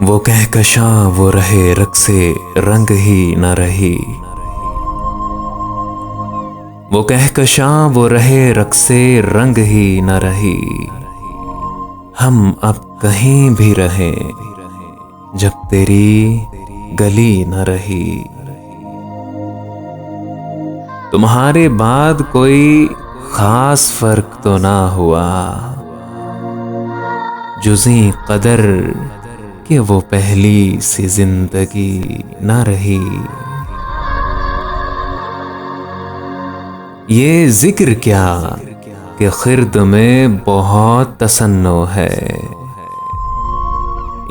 वो कहकशां वो रहे रक्से रंग ही न रही। वो कहकशां वो रहे रक्से रंग ही न रही। हम अब कहीं भी रहें जब तेरी गली न रही। तुम्हारे बाद कोई खास फर्क तो ना हुआ, जुज़ी कदर कि वो पहली सी जिंदगी ना रही। ये जिक्र क्या कि खिर्द में बहुत तसन्नो है।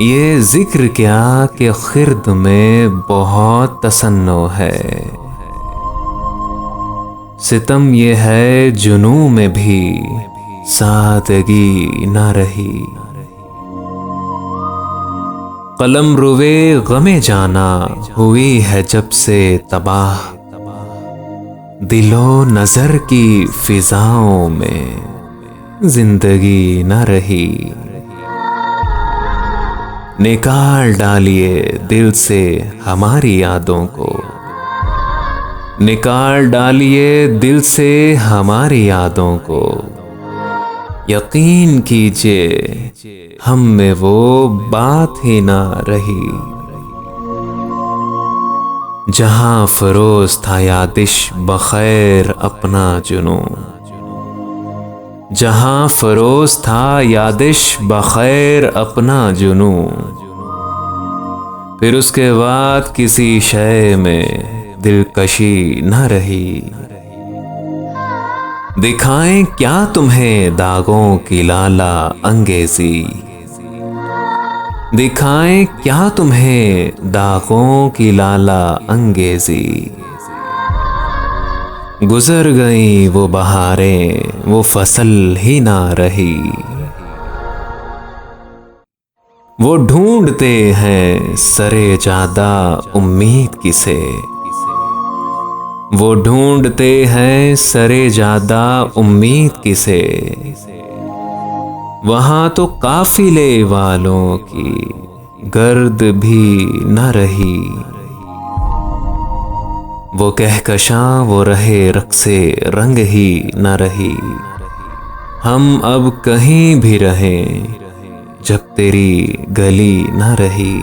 ये जिक्र क्या कि खिर्द में बहुत तसन्नो है। सितम ये है जुनू में भी सादगी ना रही। कलम रुवे गमे जाना हुई है जब से तबाह। दिलो नजर की फिजाओं में जिंदगी न रही। निकाल डालिए दिल से हमारी यादों को। निकाल डालिए दिल से हमारी यादों को। यकीन कीजिए हम में वो बात ही ना रही। जहां फरोज था यादिश बखैर अपना जुनू। जहां फरोज था यादिश बखैर अपना जुनू। फिर उसके बाद किसी शय में दिलकशी न रही। दिखाएं क्या तुम्हें दागों की लाला अंगेजी। दिखाएं क्या तुम्हें दागों की लाला अंगेजी। गुजर गई वो बहारें वो फसल ही ना रही। वो ढूंढते हैं सरे जादा उम्मीद किसे। वो ढूंढते हैं सरे जादा उम्मीद किसे। वहां तो काफिले वालों की गर्द भी न रही। वो कहकशां वो रहे रक्से रंग ही न रही। हम अब कहीं भी रहें जब तेरी गली न रही।